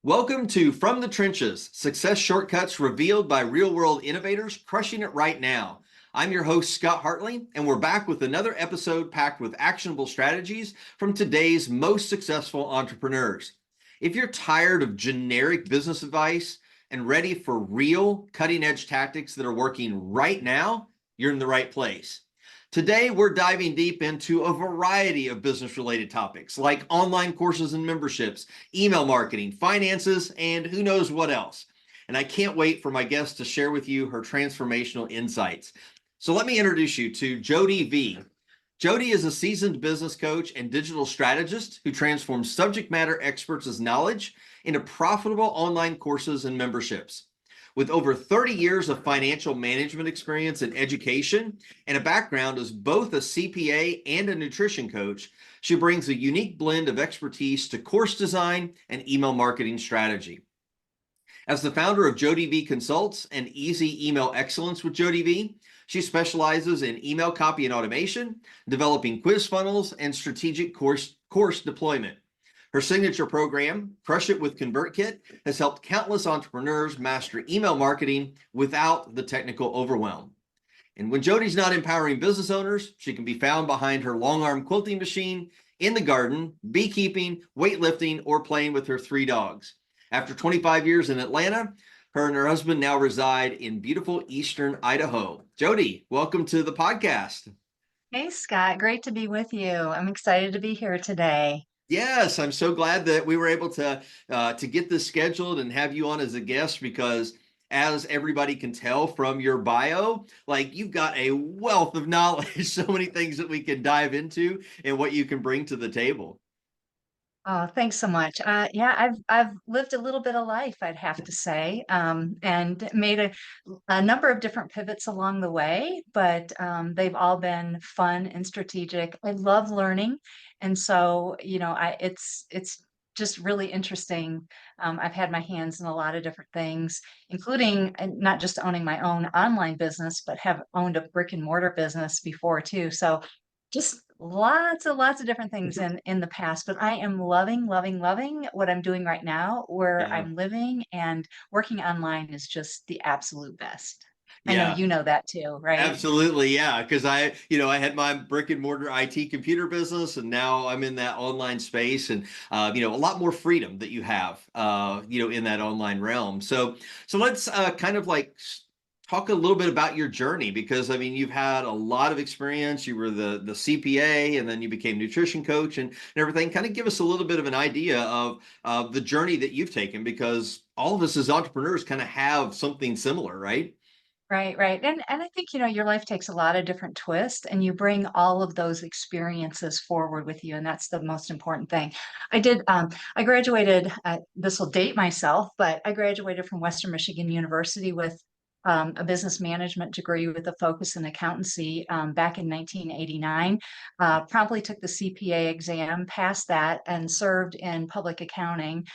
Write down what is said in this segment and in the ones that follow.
Welcome to From the Trenches, success shortcuts revealed by real-world innovators crushing it right now. I'm your host, Scott Hartley, and we're back with another episode packed with actionable strategies from today's most successful entrepreneurs. If you're tired of generic business advice and ready for real cutting-edge tactics that are working right now, you're in the right place. Today, we're diving deep into a variety of business-related topics like online courses and memberships, email marketing, finances, and who knows what else. And I can't wait for my guest to share with you her transformational insights. So let me introduce you to Jodie V. Jodie is a seasoned business coach and digital strategist who transforms subject matter experts' knowledge into profitable online courses and memberships. With over 30 years of financial management experience and education and a background as both a CPA and a nutrition coach, she brings a unique blend of expertise to course design and email marketing strategy. As the founder of Jodie V Consults and Easy Email Excellence with Jodie V, she specializes in email copy and automation, developing quiz funnels, and strategic course deployment. Her signature program, Crush It with ConvertKit, has helped countless entrepreneurs master email marketing without the technical overwhelm. And when Jodie's not empowering business owners, she can be found behind her long arm quilting machine, in the garden, beekeeping, weightlifting, or playing with her 3 dogs. After 25 years in Atlanta, her and her husband now reside in beautiful eastern Idaho. Jodie, welcome to the podcast. Hey Scott, great to be with you. I'm excited to be here today. Yes, I'm so glad that we were able to get this scheduled and have you on as a guest because as everybody can tell from your bio, like you've got a wealth of knowledge, so many things that we can dive into and what you can bring to the table. Oh, thanks so much. I've lived a little bit of life, I'd have to say, and made a number of different pivots along the way, but they've all been fun and strategic. I love learning, and so it's just really interesting. I've had my hands in a lot of different things, including not just owning my own online business, but have owned a brick and mortar business before too. So just lots of different things in the past, but I am loving what I'm doing right now, where Yeah. I'm living, and working online is just the absolute best. I know Yeah. you know that too, right? Absolutely, yeah. Because I had my brick and mortar IT computer business, and now I'm in that online space, and a lot more freedom that you have, in that online realm. So let's kind of like talk a little bit about your journey, because I mean, you've had a lot of experience. You were the CPA, and then you became nutrition coach and everything. Kind of give us a little bit of an idea of the journey that you've taken, because all of us as entrepreneurs kind of have something similar, right? Right. And I think, your life takes a lot of different twists, and you bring all of those experiences forward with you, and that's the most important thing. I graduated, this will date myself, but I graduated from Western Michigan University with a business management degree with a focus in accountancy back in 1989. Promptly took the CPA exam, passed that, and served in public accounting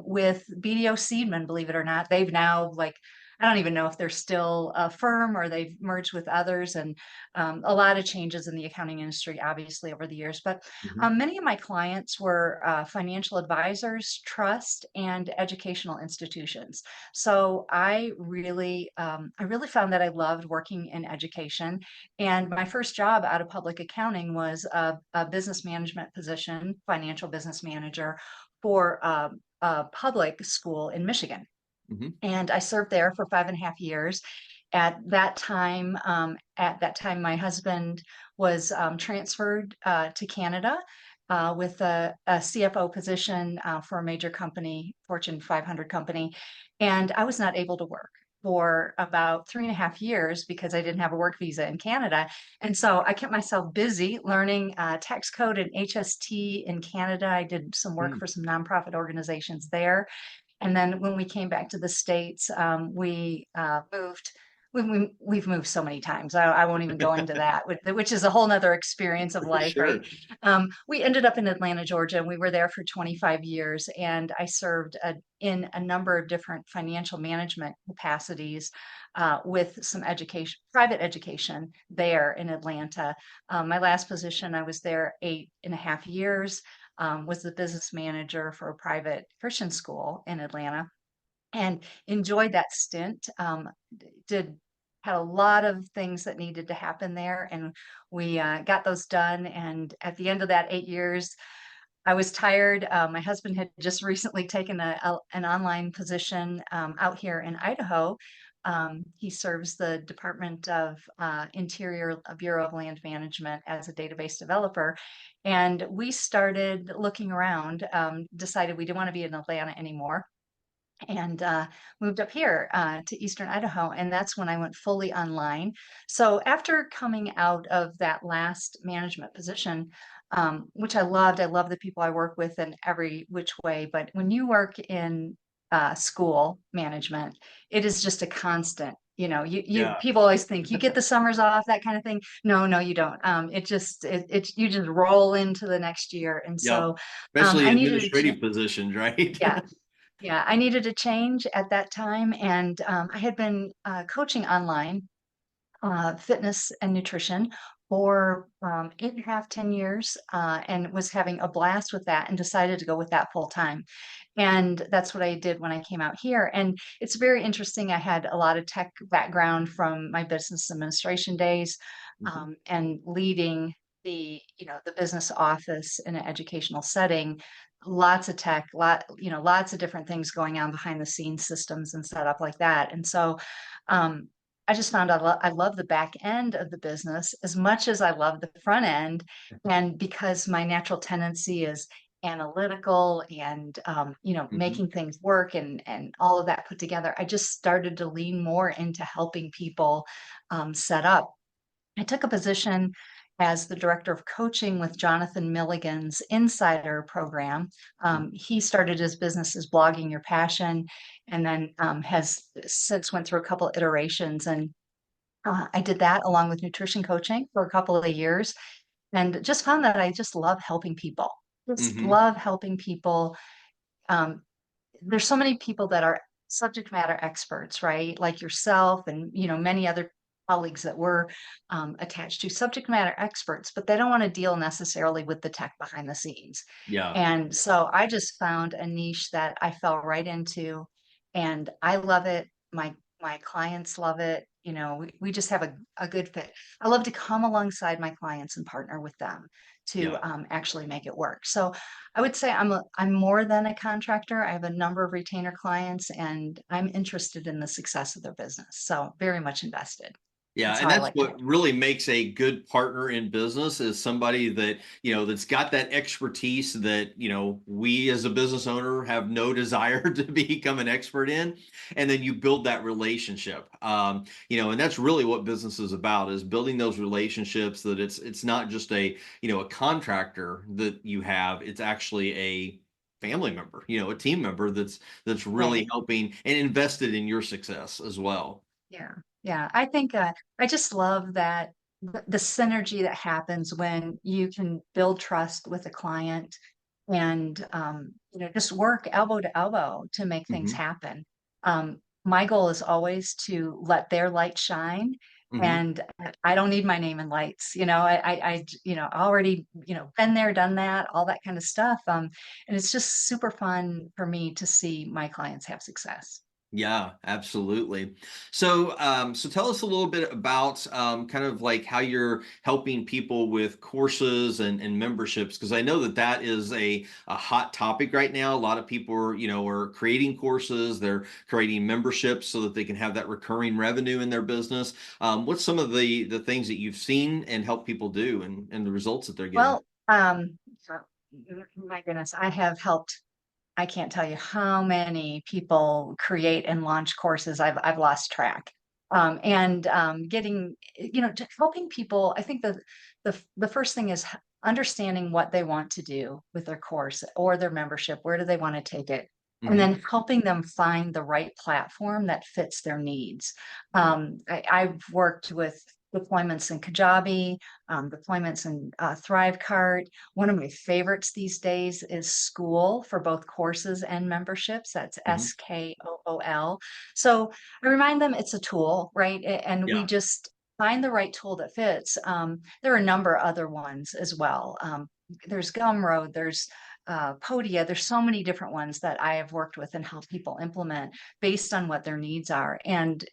with BDO Seidman, believe it or not. They've now, like, I don't even know if they're still a firm or they've merged with others, and a lot of changes in the accounting industry, obviously, over the years. But Mhm. many of my clients were financial advisors, trust, and educational institutions. So I really found that I loved working in education. And my first job out of public accounting was a business management position, financial business manager for a public school in Michigan, Mhm. and I served there for 5.5 years. At that time, my husband was transferred to Canada with a CFO position for a major company, Fortune 500 company, and I was not able to work for about 3.5 years because I didn't have a work visa in Canada. And so I kept myself busy learning tax code and HST in Canada. I did some work Mm. for some nonprofit organizations there, and then when we came back to the States, we moved. We've moved so many times. I won't even go into that, which is a whole nother experience of For life, right? sure. We ended up in Atlanta, Georgia, and we were there for 25 years. And I served in a number of different financial management capacities with some education, private education there in Atlanta. My last position, I was there 8.5 years. was the business manager for a private Christian school in Atlanta and enjoyed that stint. Did Had a lot of things that needed to happen there, and we got those done. And at the end of that 8 years, I was tired. My husband had just recently taken an online position out here in Idaho. He serves the Department of Interior Bureau of Land Management as a database developer. And we started looking around, decided we didn't want to be in Atlanta anymore, and moved up here to Eastern Idaho. And that's when I went fully online. So after coming out of that last management position, which I love the people I work with in every which way. But when you work in school management, it is just a constant. You Yeah. people always think you get the summers off, that kind of thing. No, no, you don't. You just roll into the next year. And Yep. so Especially I needed a administrative positions, right? yeah, yeah, I needed a change at that time, and I had been coaching online fitness and nutrition for 8.5, 10 years, and was having a blast with that, and decided to go with that full time. And that's what I did when I came out here. And it's very interesting. I had a lot of tech background from my business administration days, Mhm. and leading the business office in an educational setting. Lots of tech, lots of different things going on behind the scenes, systems and setup like that. And so um, I just found out I love the back end of the business as much as I love the front end. And because my natural tendency is analytical and Mhm. making things work and all of that put together, I just started to lean more into helping people set up. I took a position as the director of coaching with Jonathan Milligan's Insider program. He started his business as Blogging Your Passion, and then has since went through a couple iterations. And I did that along with nutrition coaching for a couple of years, and just found that I just love helping people. Just Mhm. love helping people. Um, there's so many people that are subject matter experts, right? Like yourself and many other colleagues that we're attached to, subject matter experts, but they don't want to deal necessarily with the tech behind the scenes. Yeah. And so I just found a niche that I fell right into, and I love it. My clients love it. We just have a good fit. I love to come alongside my clients and partner with them to Yeah. actually make it work. So I would say I'm more than a contractor. I have a number of retainer clients, and I'm interested in the success of their business. So very much invested. Yeah, That's how and I that's like to. what really makes a good partner in business is somebody that, that's got that expertise that, we as a business owner have no desire to become an expert in. And then you build that relationship. And that's really what business is about is building those relationships that it's not just a contractor that you have, it's actually a family member, a team member that's really Right. helping and invested in your success as well. Yeah. Yeah. I think I just love that the synergy that happens when you can build trust with a client and just work elbow to elbow to make things Hmm. happen. My goal is always to let their light shine, Hmm. and I don't need my name in lights. Already been there, done that, all that kind of stuff. And it's just super fun for me to see my clients have success. Yeah, absolutely. So tell us a little bit about kind of like how you're helping people with courses and memberships, because I know that is a hot topic right now. A lot of people are creating courses, they're creating memberships so that they can have that recurring revenue in their business. What's some of the things that you've seen and help people do and the results that they're getting? Well, so- my goodness, I have helped. I can't tell you how many people create and launch courses. I've lost track. And getting, just helping people. I think the first thing is understanding what they want to do with their course or their membership. Where do they want to take it? And Hmm. then helping them find the right platform that fits their needs. I've worked with deployments in Kajabi, deployments in Thrivecart. One of my favorites these days is School for both courses and memberships. That's Hmm. Skool. So I remind them it's a tool, right? And we Yeah. just find the right tool that fits. There are a number of other ones as well. there's Gumroad, there's Podia. There's so many different ones that I have worked with and helped people implement based on what their needs are, and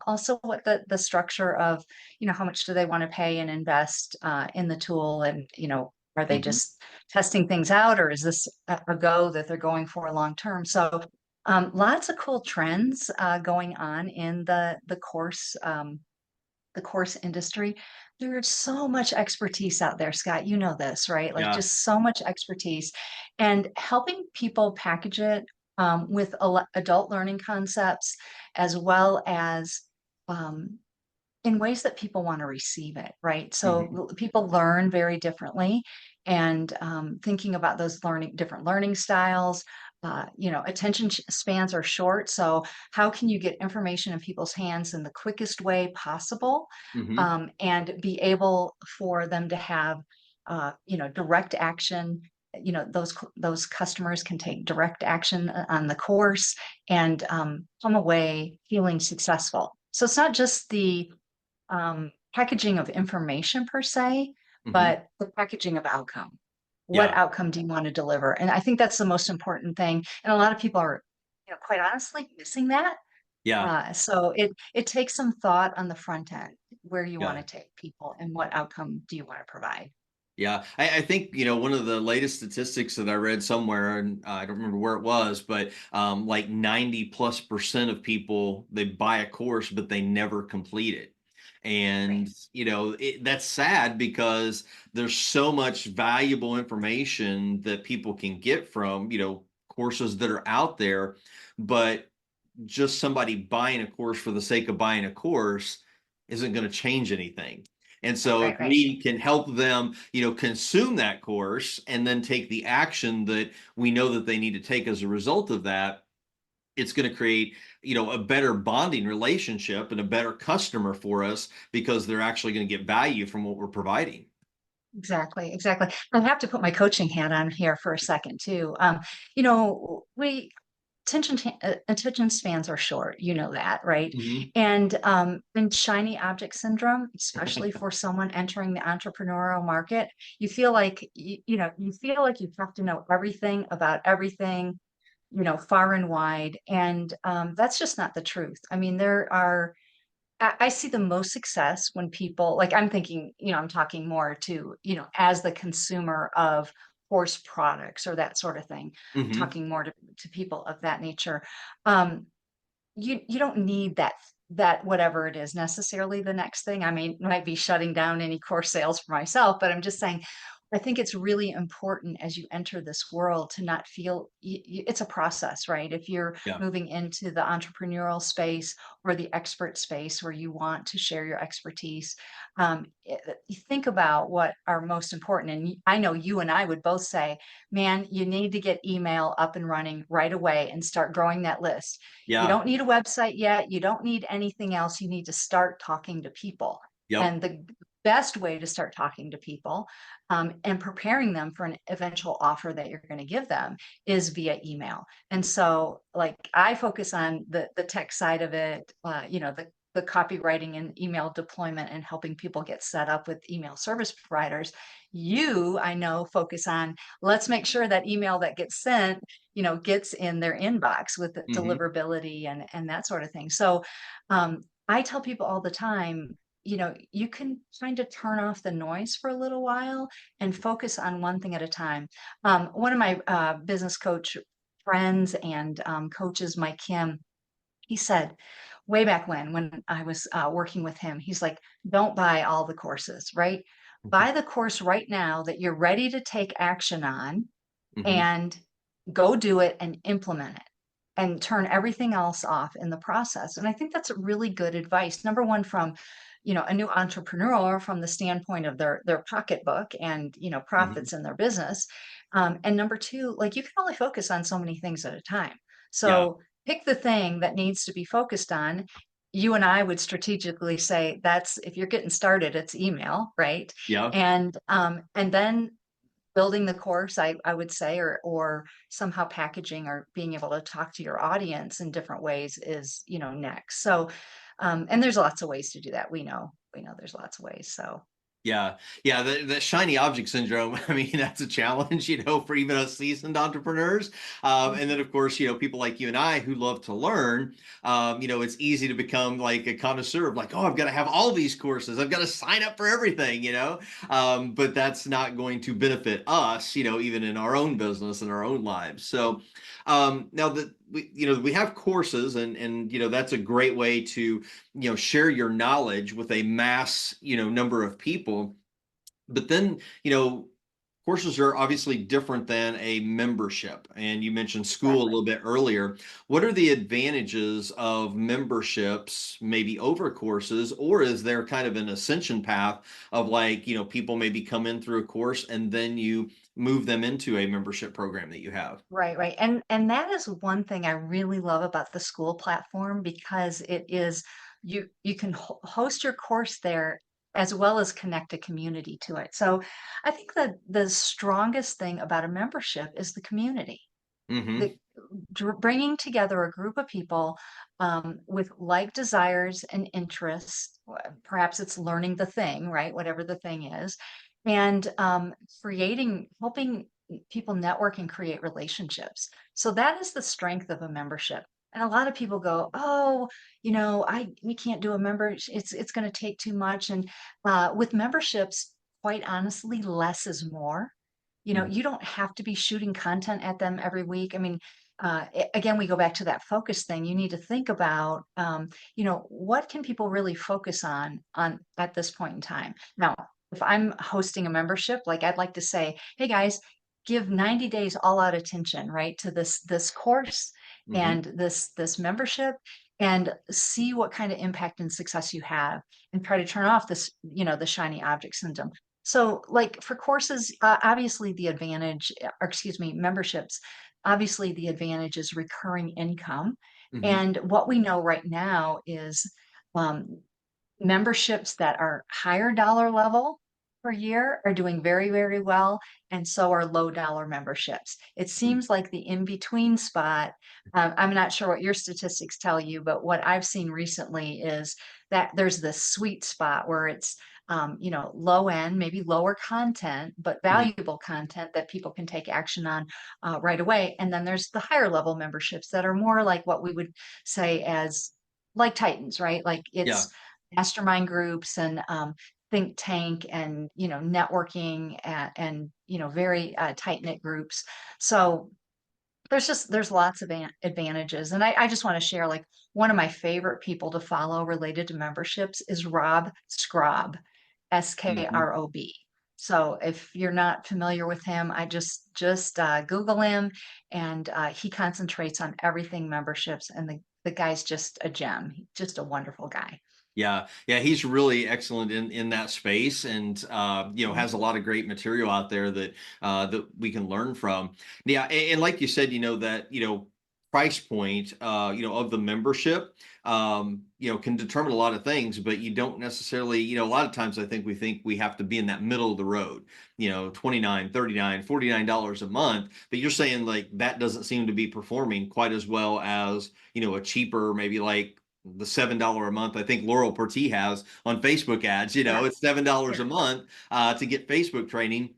also what the structure of, how much do they want to pay and invest in the tool, and are they Mhm. just testing things out, or is this a go that they're going for long term? So lots of cool trends going on in the course industry. There's so much expertise out there, Scott. You know this, right? Like Yeah. just so much expertise, and helping people package it with adult learning concepts, as well as um, in ways that people want to receive it, right? Mhm. So people learn very differently, and thinking about those different learning styles. Attention spans are short, so how can you get information in people's hands in the quickest way possible, Mhm. and be able for them to have, direct action. Those customers can take direct action on the course, and come away feeling successful. So it's not just the packaging of information per se, Mhm. but the packaging of outcome. What Yeah. outcome do you want to deliver? And I think that's the most important thing. And a lot of people are, quite honestly, missing that. Yeah. So it takes some thought on the front end, where you want Yeah. to take people and what outcome do you want to provide. Yeah, I think one of the latest statistics that I read somewhere, and I don't remember where it was, but like 90+% of people, they buy a course, but they never complete it. And Right. that's sad because there's so much valuable information that people can get from courses that are out there, but just somebody buying a course for the sake of buying a course isn't going to change anything. And so if Right, right. we can help them, consume that course and then take the action that we know that they need to take as a result of that, it's going to create, a better bonding relationship and a better customer for us because they're actually going to get value from what we're providing. Exactly, exactly. I have to put my coaching hat on here for a second too. We attention spans are short, you know that, right? Hmm. And shiny object syndrome, especially for someone entering the entrepreneurial market, you feel like you feel like you have to know everything about everything, far and wide, and that's just not the truth. I mean, I see the most success when people, like, I'm thinking, I'm talking more to, as the consumer of horse products or that sort of thing, Hmm. talking more to people of that nature. Um, you don't need that whatever it is necessarily the next thing. I mean, might be shutting down any course sales for myself, but I'm just saying, I think it's really important as you enter this world to not feel it's a process, right? If you're Yeah. moving into the entrepreneurial space or the expert space where you want to share your expertise, you think about what are most important. And I know you and I would both say, man, you need to get email up and running right away and start growing that list. You Yeah. don't need a website yet. You don't need anything else. You need to start talking to people. Yep. And the best way to start talking to people, and preparing them for an eventual offer that you're going to give them, is via email. And so, like, I focus on the tech side of it, the copywriting and email deployment and helping people get set up with email service providers. You, I know, focus on, let's make sure that email that gets sent, gets in their inbox with the Hmm. deliverability and that sort of thing. So I tell people all the time, you can kind of turn off the noise for a little while and focus on one thing at a time. One of my business coach friends and coaches, Mike Kim, he said way back when I was working with him, he's like, don't buy all the courses, right? Buy the course right now that you're ready to take action on, Hmm. and go do it and implement it, and turn everything else off in the process. And I think that's really good advice. Number one, from a new entrepreneur, from the standpoint of their pocketbook and Hmm. profits in their business. And number two, like, you can only focus on so many things at a time. Yeah. So pick the thing that needs to be focused on. You and I would strategically say, that's, if you're getting started, it's email, right? Yeah. And then building the course, I would say, or somehow packaging or being able to talk to your audience in different ways is, next. So, and there's lots of ways to do that. We know there's lots of ways. So, Yeah, yeah, the shiny object syndrome. I mean, that's a challenge, for even us seasoned entrepreneurs. And then, of course, people like you and I who love to learn. It's easy to become like a connoisseur of like, oh, I've got to have all these courses. I've got to sign up for everything. But that's not going to benefit us, even in our own business and our own lives. So now that we have courses, and that's a great way to share your knowledge with a mass number of people. But then courses are obviously different than a membership, and you mentioned school a Exactly. little bit earlier. What are the advantages of memberships maybe over courses, or is there kind of an ascension path of like people maybe come in through a course and then you move them into a membership program that you have? Right, right. And that is one thing I really love about the school platform because it is you can host your course there as well as connect a community to it. So I think that the strongest thing about a membership is the community. Mm-hmm. The bringing together a group of people with like desires and interests. Perhaps it's learning the thing, right? Whatever the thing is, and helping people network and create relationships. So that is the strength of a membership. And a lot of people go, "Oh, I we can't do a member. It's going to take too much." And with memberships, quite honestly, less is more. You don't have to be shooting content at them every week. I mean, again, we go back to that focus thing. You need to think about, what can people really focus on at this point in time. Now, if I'm hosting a membership, like I'd like to say, hey guys, give 90 days all out attention, right, to this course Mm-hmm. and this membership, and see what kind of impact and success you have, and try to turn off this, the shiny object syndrome. So, like for courses, obviously the advantage, or excuse me, memberships, obviously the advantage is recurring income. Mm-hmm. And what we know right now is um, memberships that are higher dollar level per year are doing very, very well, and so are low dollar memberships. It seems like the in between spot. I'm not sure what your statistics tell you, but what I've seen recently is that there's this sweet spot where it's low end, maybe lower content, but Mm-hmm. valuable content that people can take action on right away. And then there's the higher level memberships that are more like what we would say as like Titans, right? Like Yeah. it's mastermind groups and think tank and networking and very tight knit groups. So there's lots of advantages, and I just want to share like one of my favorite people to follow related to memberships is Rob Scrob, Mm-hmm. Skrob. So if you're not familiar with him, I just Google him, and he concentrates on everything memberships, and the guy's just a gem, just a wonderful guy. Yeah, yeah, he's really excellent in that space, and has a lot of great material out there that we can learn from. Yeah, and like you said, that price point, of the membership, can determine a lot of things, but you don't necessarily, a lot of times I think we have to be in that middle of the road, 29, 39, $49 a month, but you're saying like that doesn't seem to be performing quite as well as, a cheaper, maybe like the $7 a month I think Laurel Porti has on Facebook ads. Yeah, It's $7 yeah. a month to get Facebook training.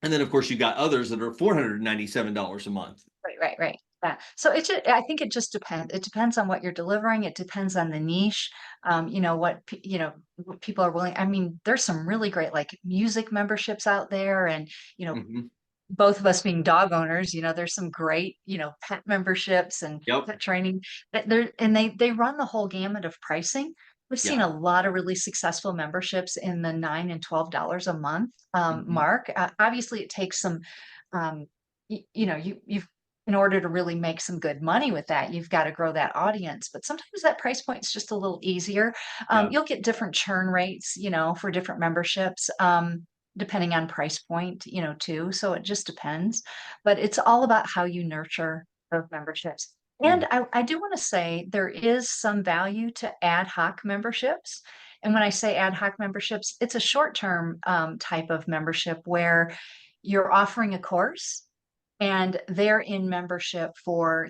And then of course you got others that are $497 a month. Right, right, right. Yeah. So I think it just depends. It depends on what you're delivering. It depends on the niche. What people are willing. I mean, there's some really great like music memberships out there, and you know, Hmm. both of us being dog owners, there's some great, pet memberships and Yep. pet training that they run the whole gamut of pricing. We've seen Yeah. a lot of really successful memberships in the $9 and $12 a month Hmm. mark. Obviously, it takes some, you've in order to really make some good money with that, you've got to grow that audience. But sometimes that price point is just a little easier. Yeah. You'll get different churn rates, for different memberships. Depending on price point, too. So it just depends. But it's all about how you nurture those memberships. And Mhm. I do want to say there is some value to ad hoc memberships. And when I say ad hoc memberships, it's a short-term type of membership where you're offering a course and they're in membership for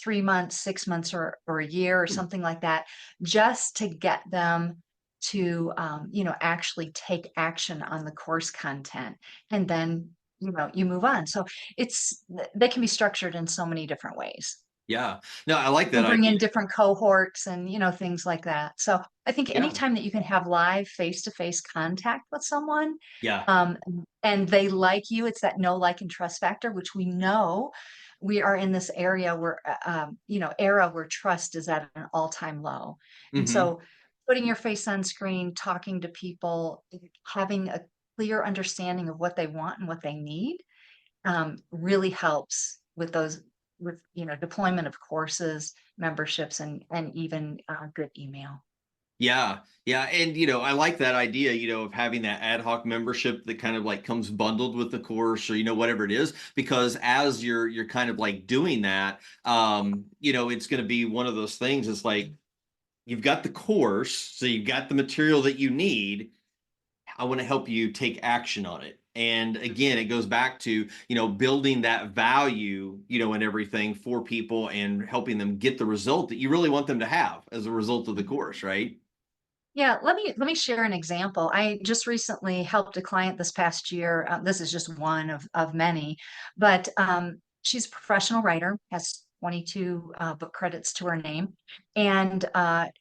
3 months, 6 months, or a year or something like that, just to get them to, actually take action on the course content, and then, you move on. So they can be structured in so many different ways. Yeah. No, I like that And bring idea. in different cohorts and, things like that. So I think Yeah. anytime that you can have live face-to-face contact with someone, Yeah. um, and they like you, it's that know, like, and trust factor, which we know we are in this area where, era where trust is at an all-time low. And Hmm. so putting your face on screen, talking to people, having a clear understanding of what they want and what they need, really helps with those, with, deployment of courses, memberships, and even good email. Yeah. Yeah. And, I like that idea, of having that ad hoc membership that kind of like comes bundled with the course or, whatever it is, because as you're kind of like doing that, it's going to be one of those things. It's like, you've got the course, so you've got the material that you need. I want to help you take action on it. And again, it goes back to, building that value, and everything for people and helping them get the result that you really want them to have as a result of the course, right? Yeah, let me share an example. I just recently helped a client this past year. This is just one of many, but she's a professional writer, has 22 book credits to her name, and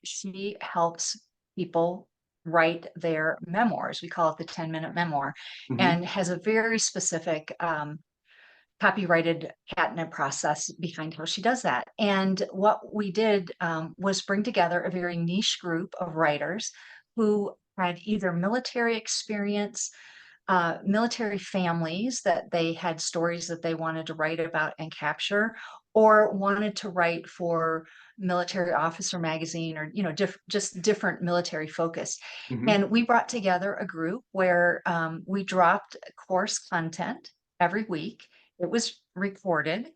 she helps people write their memoirs. We call it the 10-minute memoir, Hmm. and has a very specific copyrighted patent process behind how she does that. And what we did, was bring together a very niche group of writers who had either military experience, military families that they had stories that they wanted to write about and capture, or wanted to write for military officer magazine, or just different military focus. Hmm. And we brought together a group where, we dropped course content every week. It was recorded.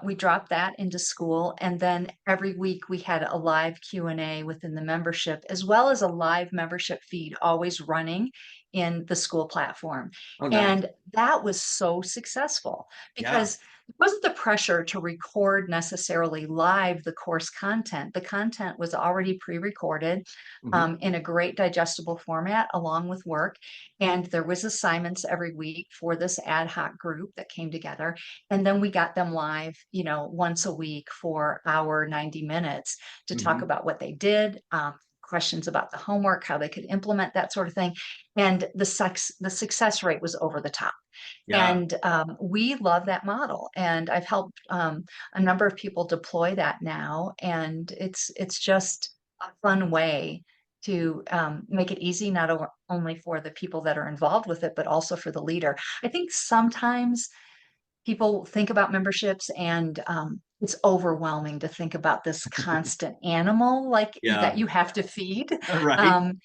We dropped that into school, and then every week we had a live Q&A within the membership, as well as a live membership feed always running in the school platform. Oh, nice. And that was so successful Yeah. because it wasn't the pressure to record necessarily live the course content. The content was already pre-recorded, Hmm. in a great digestible format along with work. And there was assignments every week for this ad hoc group that came together. And then we got them live, once a week for our 90 minutes to talk Hmm. about what they did, questions about the homework, how they could implement that sort of thing. And the success rate was over the top. Yeah. And we love that model. And I've helped, a number of people deploy that now. And it's just a fun way to, make it easy, not only for the people that are involved with it, but also for the leader. I think sometimes people think about memberships, and it's overwhelming to think about this constant animal like Yeah. that you have to feed. Right. Um,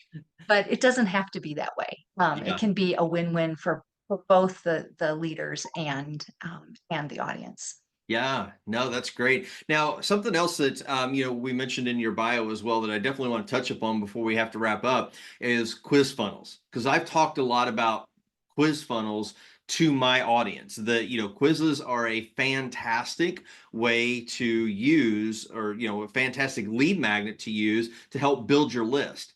but it doesn't have to be that way. It Yeah. can be a win-win for both the leaders and the audience. Yeah, no, that's great. Now, something else that we mentioned in your bio as well that I definitely want to touch upon before we have to wrap up is quiz funnels. Because I've talked a lot about quiz funnels to my audience. That quizzes are a fantastic way to use, or a fantastic lead magnet to use to help build your list.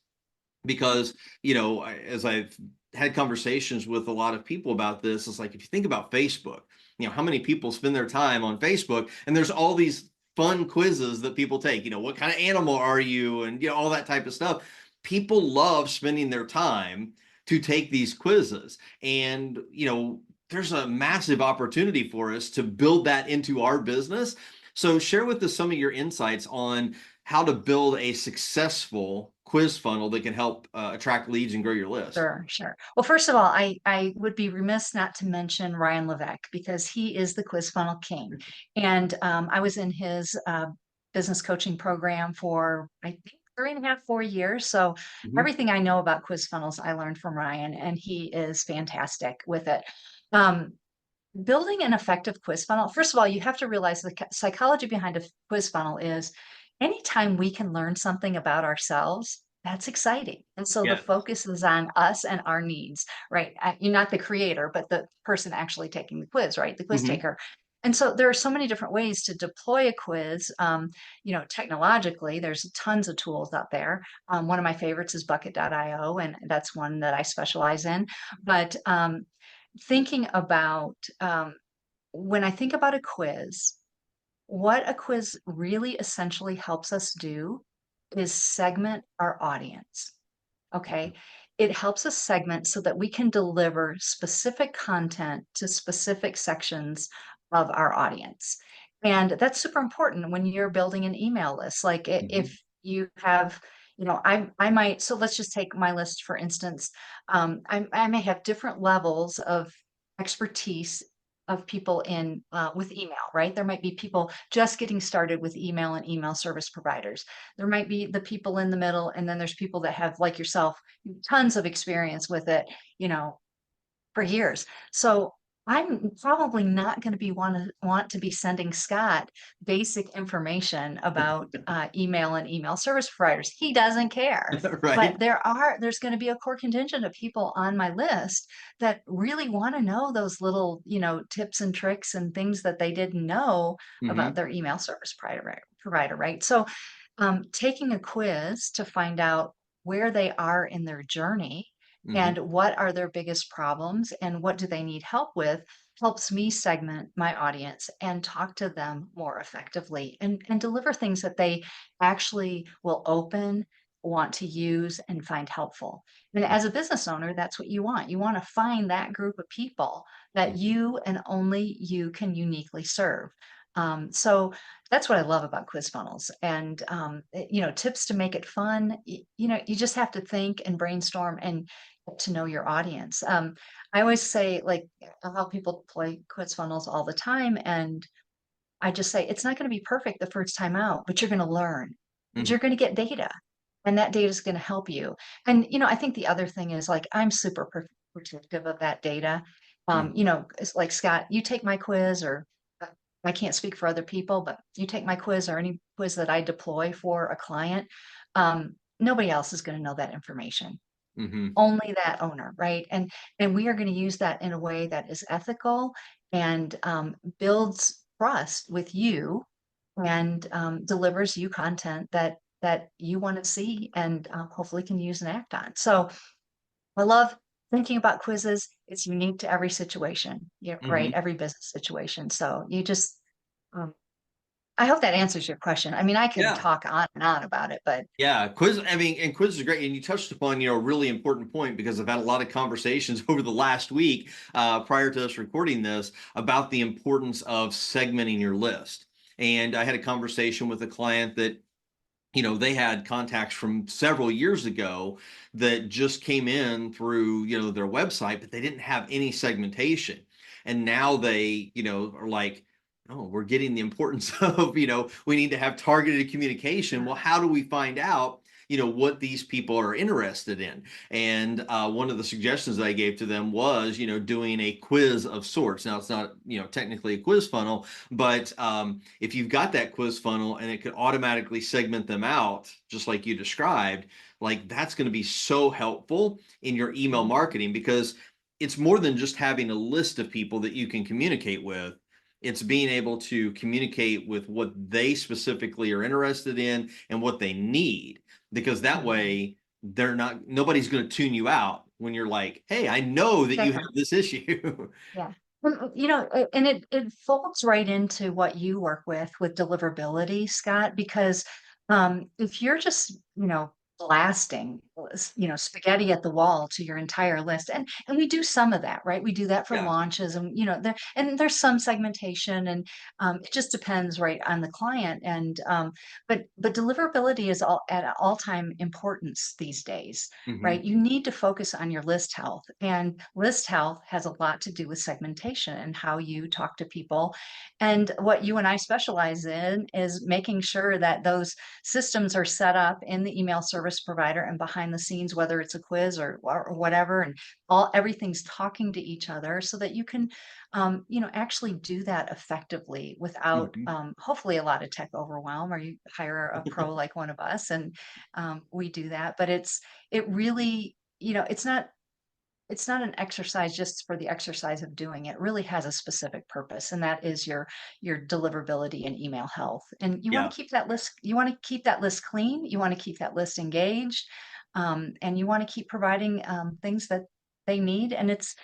Because as I've had conversations with a lot of people about this, it's like, if you think about Facebook, how many people spend their time on Facebook, and there's all these fun quizzes that people take, what kind of animal are you, and all that type of stuff. People love spending their time to take these quizzes, and there's a massive opportunity for us to build that into our business. So share with us some of your insights on how to build a successful quiz funnel that can help attract leads and grow your list. Sure, sure. Well, first of all, I would be remiss not to mention Ryan Levesque because he is the quiz funnel king. And I was in his business coaching program for, I think, 3.5, 4 years. So Mhm. everything I know about quiz funnels, I learned from Ryan, and he is fantastic with it. Um, Building an effective quiz funnel, first of all, you have to realize the psychology behind a quiz funnel is anytime we can learn something about ourselves, that's exciting. And so the Yeah. focus is on us and our needs, right? You're not the creator, but the person actually taking the quiz, right? The quiz Hmm. taker. And so there are so many different ways to deploy a quiz. Technologically, there's tons of tools out there. One of my favorites is bucket.io, and that's one that I specialize in. But thinking about when I think about a quiz, what a quiz really essentially helps us do is segment our audience. Okay. It helps us segment so that we can deliver specific content to specific sections of our audience. And that's super important when you're building an email list. Like Mhm. if you have, I might, so let's just take my list for instance. I may have different levels of expertise of people in with email, right? There might be people just getting started with email and email service providers. There might be the people in the middle, and then there's people that have, like yourself, tons of experience with it, you know, for years. So I'm probably not going to want to be sending Scott basic information about email and email service providers. He doesn't care. But Right. there's going to be a core contingent of people on my list that really want to know those little, tips and tricks and things that they didn't know about Hmm. their email service provider, right? So taking a quiz to find out where they are in their journey and Hmm. what are their biggest problems and what do they need help with helps me segment my audience and talk to them more effectively and deliver things that they actually will open, want to use, and find helpful. And as a business owner, that's what you want. You want to find that group of people that you and only you can uniquely serve. So that's what I love about quiz funnels. And tips to make it fun. You just have to think and brainstorm and get to know your audience. I always say, like, I help people deploy quiz funnels all the time, and I just say it's not going to be perfect the first time out, but you're going to learn, but Hmm. you're going to get data, and that data is going to help you. And I think the other thing is like I'm super protective of that data. It's like Scott, you take my quiz, or uh, I can't speak for other people, but you take my quiz or any quiz that I deploy for a client. Nobody else is going to know that information, Hmm. only that owner, right? And we are going to use that in a way that is ethical and builds trust with you and delivers you content that you want to see and hopefully can use and act on. So I love thinking about quizzes. It's unique to every situation, yeah, right? Hmm. Every business situation. So you just um, I hope that answers your question. I mean, I could Yeah. talk on and on about it, but Yeah, quiz. I mean, and quiz is great. And you touched upon, a really important point because I've had a lot of conversations over the last week, prior to us recording this, about the importance of segmenting your list. And I had a conversation with a client that, they had contacts from several years ago that just came in through, their website, but they didn't have any segmentation. And now they, are like, oh, we're getting the importance of, we need to have targeted communication. Well, how do we find out, what these people are interested in? And one of the suggestions that I gave to them was, doing a quiz of sorts. Now, it's not, technically a quiz funnel, but if you've got that quiz funnel and it could automatically segment them out, just like you described, like that's going to be so helpful in your email marketing because it's more than just having a list of people that you can communicate with. It's being able to communicate with what they specifically are interested in and what they need, because that Mhm. way nobody's going to tune you out when you're like, hey, I know that you have Exactly. this issue. Yeah. Well, and it folds right into what you work with deliverability, Scott, because if you're just, blasting, spaghetti at the wall to your entire list, and we do some of that, right? We do that for Yeah. launches, and there's some segmentation, and it just depends, right, on the client, and but deliverability is all at all-time importance these days, Hmm. right? You need to focus on your list health. And list health has a lot to do with segmentation and how you talk to people. And what you and I specialize in is making sure that those systems are set up in the email service provider and behind the scenes, whether it's a quiz or whatever, and everything's talking to each other so that you can actually do that effectively without Hmm. hopefully a lot of tech overwhelm, or you hire a pro like one of us and we do that. But it really, it's not. it's not an exercise just for the exercise of doing it. It really has a specific purpose, and that is your deliverability and email health. And you want Yeah. to keep that list, you want to keep that list clean, you want to keep that list engaged, and you want to keep providing things that they need. And it's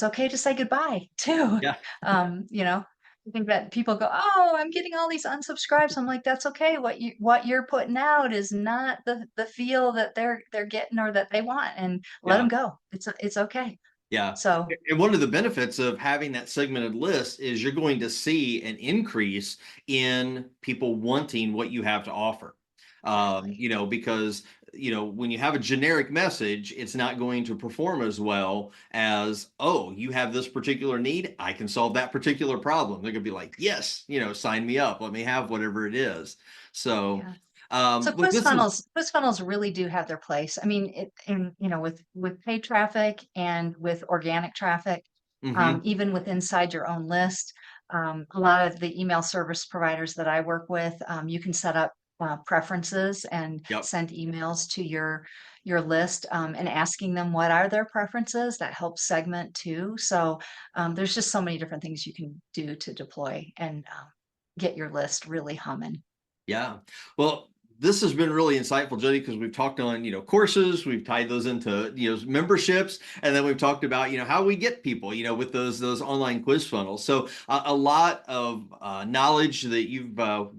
okay to say goodbye too. Yeah. You know, I think that people go, "Oh, I'm getting all these unsubscribes." I'm like, "That's okay. What you're putting out is not the feel that they're getting or that they want, and let them Yeah. go. It's okay." Yeah. So, And one of the benefits of having that segmented list is you're going to see an increase in people wanting what you have to offer. exactly. Because, when you have a generic message, it's not going to perform as well as, oh, you have this particular need. I can solve that particular problem. They're going to be like, yes, sign me up. Let me have whatever it is. So, Yeah. So look, this is, quiz funnels really do have their place. I mean, with paid traffic and with organic traffic, mhm, even with inside your own list, a lot of the email service providers that I work with, you can set up preferences and yep. send emails to your list, and asking them what are their preferences. That helps segment too. So there's just so many different things you can do to deploy and get your list really humming. Yeah. Well, this has been really insightful, Jody, because we've talked on, courses, we've tied those into, memberships, and then we've talked about, how we get people, with those online quiz funnels. So a lot of knowledge that you've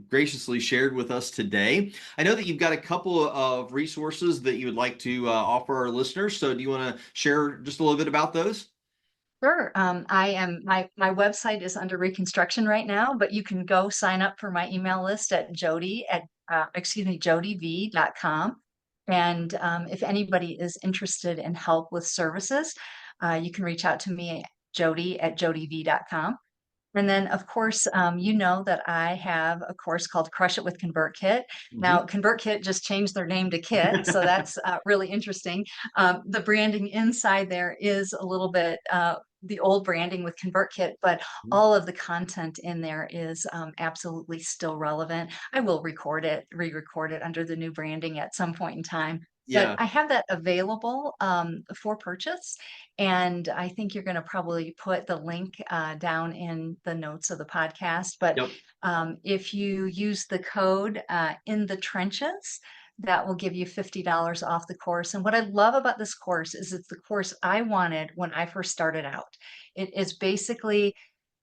graciously shared with us today. I know that you've got a couple of resources that you would like to offer our listeners. So do you want to share just a little bit about those? Sure. I am my website is under reconstruction right now, but you can go sign up for my email list at jodiev.com. And if anybody is interested in help with services, you can reach out to me, Jodie@jodiev.com. And then, of course, you know that I have a course called Crush It with ConvertKit. Now, Mhm. ConvertKit just changed their name to Kit, so that's really interesting. The branding inside there is a little bit the old branding with ConvertKit, but all of the content in there is absolutely still relevant. I will re-record it under the new branding at some point in time. But Yeah. I have that available for purchase. And I think you're going to probably put the link down in the notes of the podcast. But Yep. if you use the code in the trenches, that will give you $50 off the course. And what I love about this course is it's the course I wanted when I first started out. It is basically,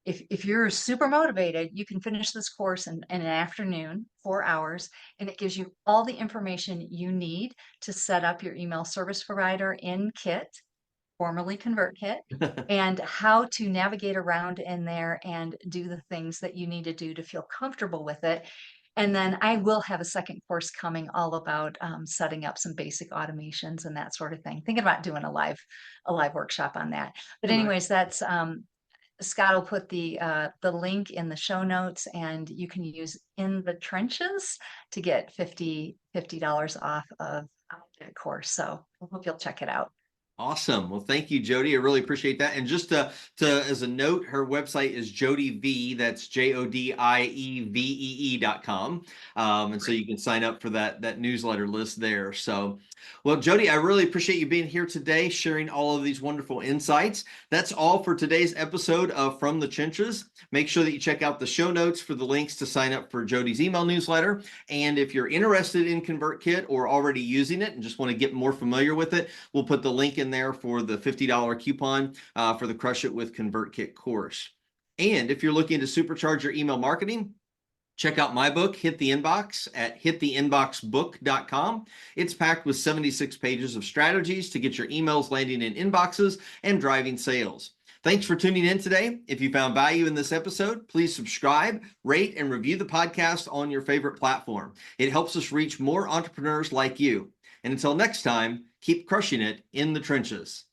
if you're super motivated, you can finish this course in an afternoon, 4 hours, and it gives you all the information you need to set up your email service provider in Kit, formerly ConvertKit, and how to navigate around in there and do the things that you need to do to feel comfortable with it. And then I will have a second course coming all about setting up some basic automations and that sort of thing. Thinking about doing a live workshop on that. But Oh, nice. anyways, that's Scott will put the link in the show notes, and you can use in the trenches to get $50 off of that course. So I hope you'll check it out. Awesome. Well, thank you, Jody. I really appreciate that. And just to as a note, her website is Jodie V. That's JODIEVEE.com. And so you can sign up for that newsletter list there. So, well, Jody, I really appreciate you being here today, sharing all of these wonderful insights. That's all for today's episode of From the Trenches. Make sure that you check out the show notes for the links to sign up for Jodie's email newsletter. And if you're interested in ConvertKit or already using it and just want to get more familiar with it, we'll put the link in there for the $50 coupon for the Crush It with ConvertKit course. And if you're looking to supercharge your email marketing, check out my book, Hit the Inbox, at hittheinboxbook.com. It's packed with 76 pages of strategies to get your emails landing in inboxes and driving sales. Thanks for tuning in today. If you found value in this episode, please subscribe, rate, and review the podcast on your favorite platform. It helps us reach more entrepreneurs like you. And until next time, keep crushing it in the trenches.